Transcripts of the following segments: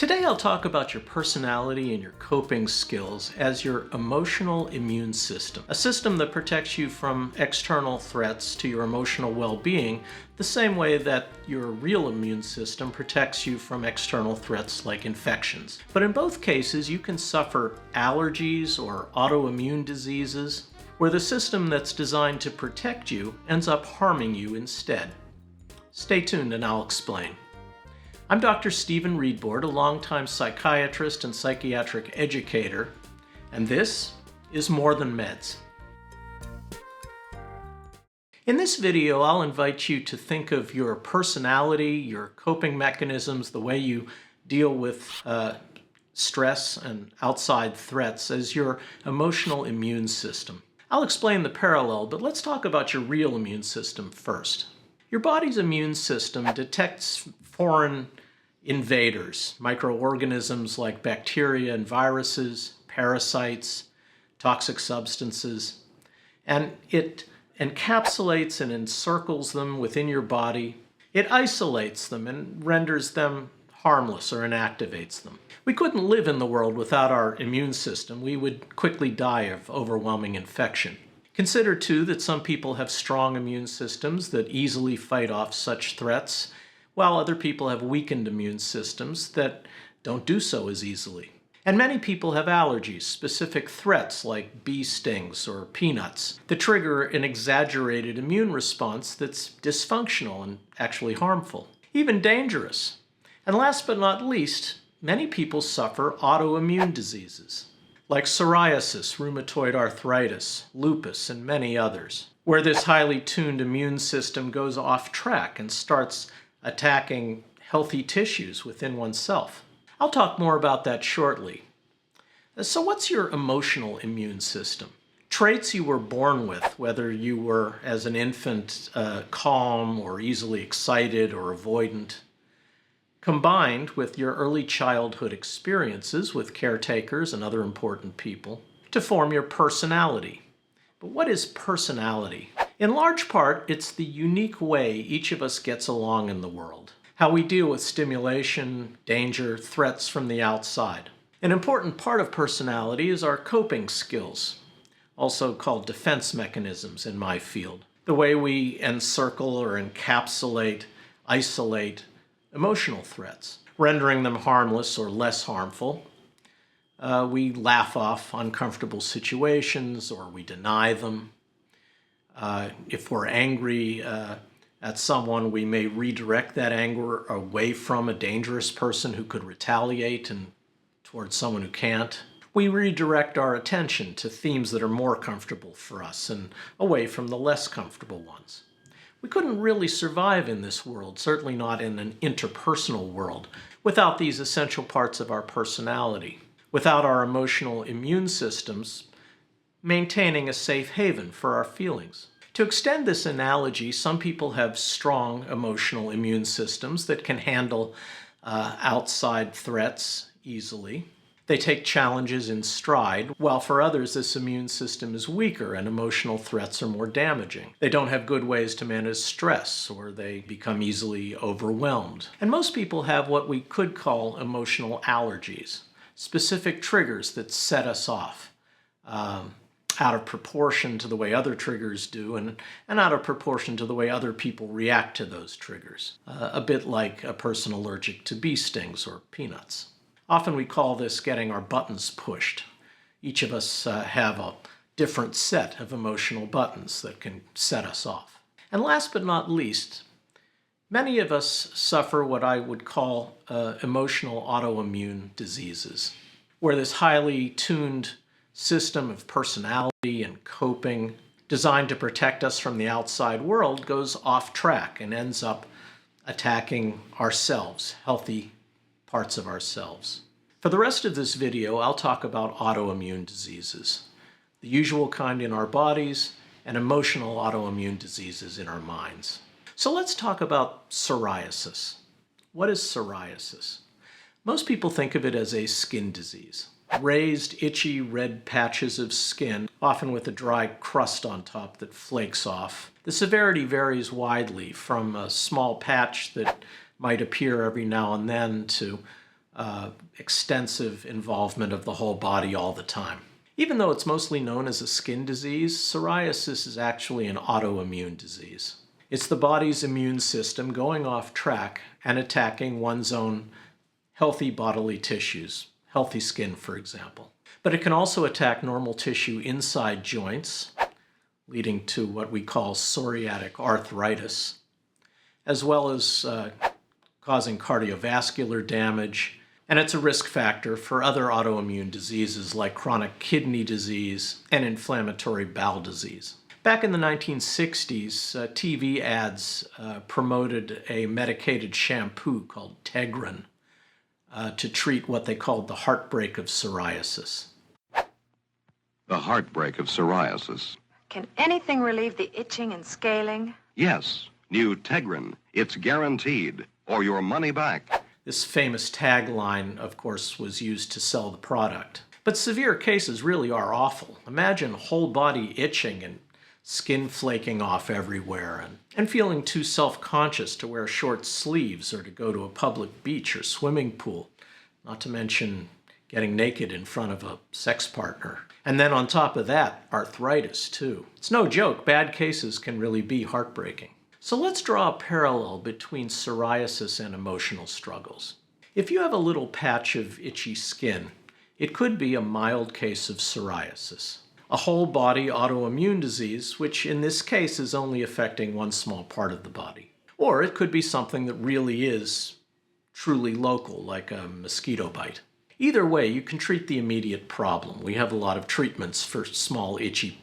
Today I'll talk about your personality and your coping skills as your emotional immune system, a system that protects you from external threats to your emotional well-being the same way that your real immune system protects you from external threats like infections. But in both cases, you can suffer allergies or autoimmune diseases where the system that's designed to protect you ends up harming you instead. Stay tuned and I'll explain. I'm Dr. Stephen Reidbord, a longtime psychiatrist and psychiatric educator, and this is More Than Meds. In this video, I'll invite you to think of your personality, your coping mechanisms, the way you deal with stress and outside threats as your emotional immune system. I'll explain the parallel, but let's talk about your real immune system first. Your body's immune system detects foreign invaders, microorganisms like bacteria and viruses, parasites, toxic substances, and it encapsulates and encircles them within your body. It isolates them and renders them harmless or inactivates them. We couldn't live in the world without our immune system. We would quickly die of overwhelming infection. Consider, too, that some people have strong immune systems that easily fight off such threats, while other people have weakened immune systems that don't do so as easily. And many people have allergies, specific threats like bee stings or peanuts, that trigger an exaggerated immune response that's dysfunctional and actually harmful, even dangerous. And last but not least, many people suffer autoimmune diseases, like psoriasis, rheumatoid arthritis, lupus, and many others, where this highly tuned immune system goes off track and starts attacking healthy tissues within oneself. I'll talk more about that shortly. So what's your emotional immune system? Traits you were born with, whether you were as an infant calm or easily excited or avoidant, combined with your early childhood experiences with caretakers and other important people to form your personality. But what is personality? In large part, it's the unique way each of us gets along in the world, how we deal with stimulation, danger, threats from the outside. An important part of personality is our coping skills, also called defense mechanisms in my field, the way we encircle or encapsulate, isolate emotional threats, rendering them harmless or less harmful. We laugh off uncomfortable situations or we deny them. If we're angry at someone, we may redirect that anger away from a dangerous person who could retaliate and towards someone who can't. We redirect our attention to themes that are more comfortable for us and away from the less comfortable ones. We couldn't really survive in this world, certainly not in an interpersonal world, without these essential parts of our personality, without our emotional immune systems maintaining a safe haven for our feelings. To extend this analogy, some people have strong emotional immune systems that can handle outside threats easily. They take challenges in stride, while for others this immune system is weaker and emotional threats are more damaging. They don't have good ways to manage stress, or they become easily overwhelmed. And most people have what we could call emotional allergies, specific triggers that set us off, out of proportion to the way other triggers do and out of proportion to the way other people react to those triggers, a bit like a person allergic to bee stings or peanuts. Often we call this getting our buttons pushed. Each of us have a different set of emotional buttons that can set us off. And last but not least, many of us suffer what I would call emotional autoimmune diseases, where this highly tuned system of personality and coping designed to protect us from the outside world goes off track and ends up attacking ourselves, healthy parts of ourselves. For the rest of this video, I'll talk about autoimmune diseases, the usual kind in our bodies and emotional autoimmune diseases in our minds. So let's talk about psoriasis. What is psoriasis? Most people think of it as a skin disease. Raised, itchy, red patches of skin, often with a dry crust on top that flakes off. The severity varies widely from a small patch that might appear every now and then to extensive involvement of the whole body all the time. Even though it's mostly known as a skin disease, psoriasis is actually an autoimmune disease. It's the body's immune system going off track and attacking one's own healthy bodily tissues, healthy skin, for example. But it can also attack normal tissue inside joints, leading to what we call psoriatic arthritis, as well as causing cardiovascular damage. And it's a risk factor for other autoimmune diseases like chronic kidney disease and inflammatory bowel disease. Back in the 1960s, TV ads promoted a medicated shampoo called Tegrin to treat what they called the heartbreak of psoriasis. The heartbreak of psoriasis. Can anything relieve the itching and scaling? Yes, new Tegrin. It's guaranteed, or your money back. This famous tagline, of course, was used to sell the product. But severe cases really are awful. Imagine whole body itching and skin flaking off everywhere and feeling too self-conscious to wear short sleeves or to go to a public beach or swimming pool, not to mention getting naked in front of a sex partner. And then on top of that, arthritis too. It's no joke, bad cases can really be heartbreaking. So let's draw a parallel between psoriasis and emotional struggles. If you have a little patch of itchy skin, it could be a mild case of psoriasis, a whole body autoimmune disease, which in this case is only affecting one small part of the body. Or it could be something that really is truly local, like a mosquito bite. Either way, you can treat the immediate problem. We have a lot of treatments for small itchy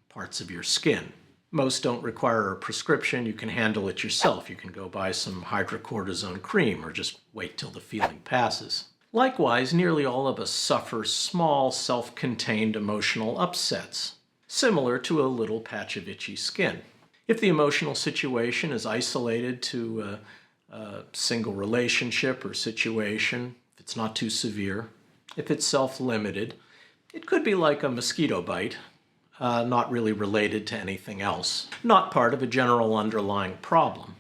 parts of your skin. Most don't require a prescription. You can handle it yourself. You can go buy some hydrocortisone cream or just wait till the feeling passes. Likewise, nearly all of us suffer small, self-contained emotional upsets, similar to a little patch of itchy skin. If the emotional situation is isolated to a single relationship or situation, if it's not too severe, if it's self-limited, it could be like a mosquito bite, not really related to anything else, not part of a general underlying problem.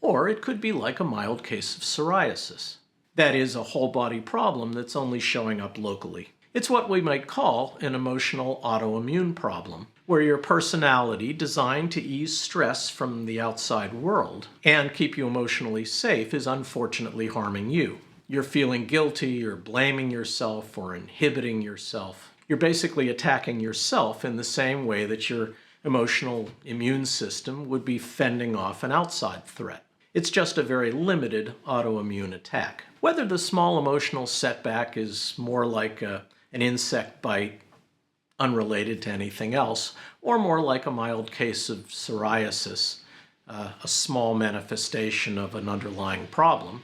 Or it could be like a mild case of psoriasis. That is a whole body problem that's only showing up locally. It's what we might call an emotional autoimmune problem, where your personality, designed to ease stress from the outside world and keep you emotionally safe, is unfortunately harming you. You're feeling guilty, or blaming yourself, or inhibiting yourself. You're basically attacking yourself in the same way that your emotional immune system would be fending off an outside threat. It's just a very limited autoimmune attack. Whether the small emotional setback is more like an insect bite unrelated to anything else, or more like a mild case of psoriasis, a small manifestation of an underlying problem,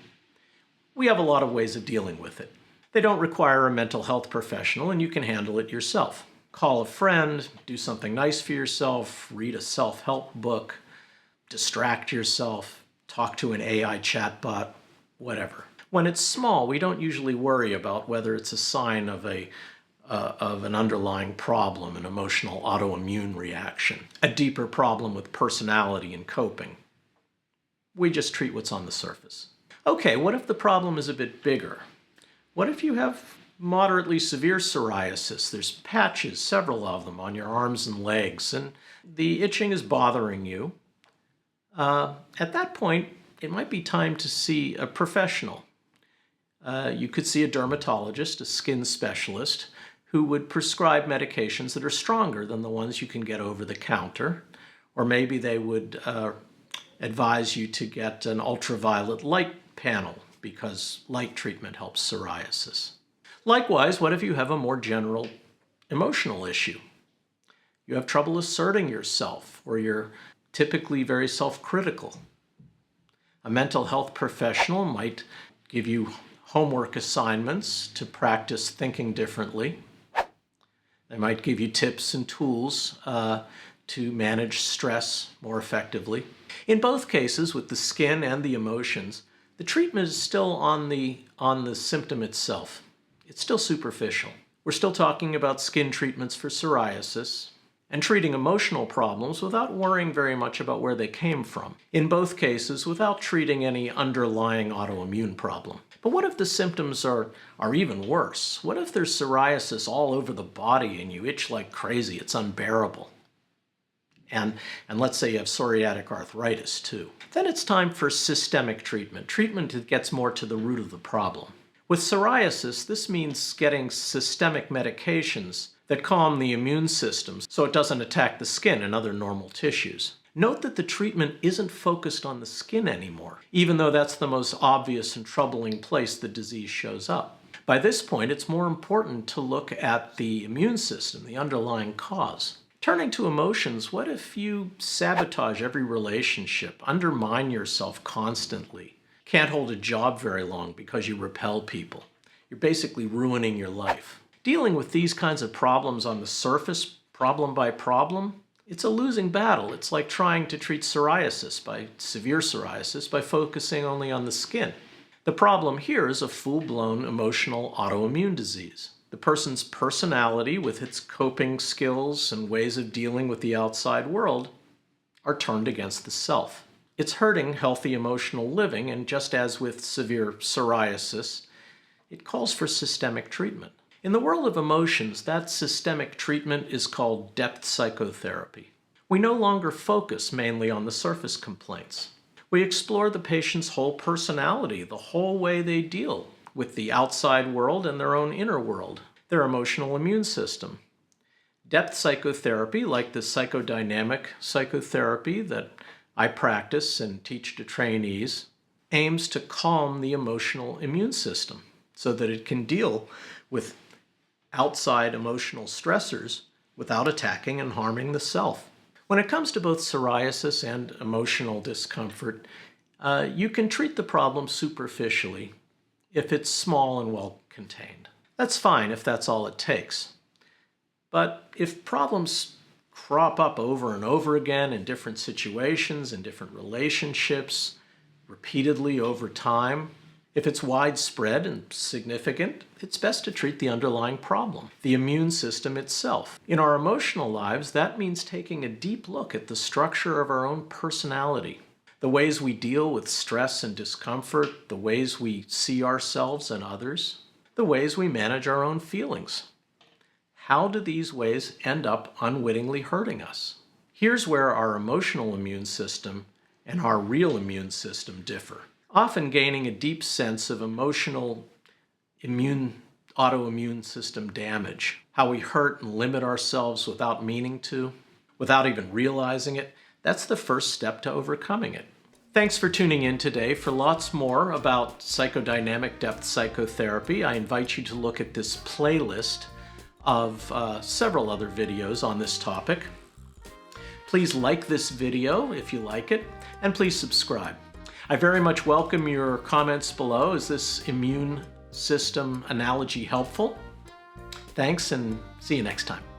we have a lot of ways of dealing with it. They don't require a mental health professional, and you can handle it yourself. Call a friend, do something nice for yourself, read a self-help book, distract yourself, talk to an AI chatbot, whatever. When it's small, we don't usually worry about whether it's a sign of an underlying problem, an emotional autoimmune reaction, a deeper problem with personality and coping. We just treat what's on the surface. Okay, what if the problem is a bit bigger? What if you have moderately severe psoriasis? There's patches, several of them, on your arms and legs, and the itching is bothering you. At that point, it might be time to see a professional. You could see a dermatologist, a skin specialist, who would prescribe medications that are stronger than the ones you can get over the counter, or maybe they would advise you to get an ultraviolet light panel, because light treatment helps psoriasis. Likewise, what if you have a more general emotional issue? You have trouble asserting yourself, or you're typically very self-critical. A mental health professional might give you homework assignments to practice thinking differently. They might give you tips and tools to manage stress more effectively. In both cases, with the skin and the emotions, the treatment is still on the symptom itself. It's still superficial. We're still talking about skin treatments for psoriasis and treating emotional problems without worrying very much about where they came from. In both cases, without treating any underlying autoimmune problem. But what if the symptoms are even worse? What if there's psoriasis all over the body and you itch like crazy? It's unbearable. And let's say you have psoriatic arthritis too. Then it's time for systemic treatment that gets more to the root of the problem. With psoriasis, this means getting systemic medications that calm the immune system so it doesn't attack the skin and other normal tissues. Note that the treatment isn't focused on the skin anymore, even though that's the most obvious and troubling place the disease shows up. By this point, it's more important to look at the immune system, the underlying cause. Turning to emotions, what if you sabotage every relationship, undermine yourself constantly, can't hold a job very long because you repel people? You're basically ruining your life. Dealing with these kinds of problems on the surface, problem by problem, it's a losing battle. It's like trying to treat severe psoriasis by focusing only on the skin. The problem here is a full-blown emotional autoimmune disease. The person's personality, with its coping skills and ways of dealing with the outside world, are turned against the self. It's hurting healthy emotional living, and just as with severe psoriasis, it calls for systemic treatment. In the world of emotions, that systemic treatment is called depth psychotherapy. We no longer focus mainly on the surface complaints. We explore the patient's whole personality, the whole way they deal with the outside world and their own inner world, their emotional immune system. Depth psychotherapy, like the psychodynamic psychotherapy that I practice and teach to trainees, aims to calm the emotional immune system so that it can deal with outside emotional stressors without attacking and harming the self. When it comes to both psoriasis and emotional discomfort, you can treat the problem superficially if it's small and well contained. That's fine if that's all it takes. But if problems crop up over and over again in different situations, in different relationships, repeatedly over time, if it's widespread and significant, it's best to treat the underlying problem, the immune system itself. In our emotional lives, that means taking a deep look at the structure of our own personality, the ways we deal with stress and discomfort, the ways we see ourselves and others, the ways we manage our own feelings. How do these ways end up unwittingly hurting us? Here's where our emotional immune system and our real immune system differ, often gaining a deep sense of emotional autoimmune system damage, how we hurt and limit ourselves without meaning to, without even realizing it. That's the first step to overcoming it. Thanks for tuning in today. For lots more about psychodynamic depth psychotherapy, I invite you to look at this playlist of several other videos on this topic. Please like this video if you like it, and please subscribe. I very much welcome your comments below. Is this immune system analogy helpful? Thanks, and see you next time.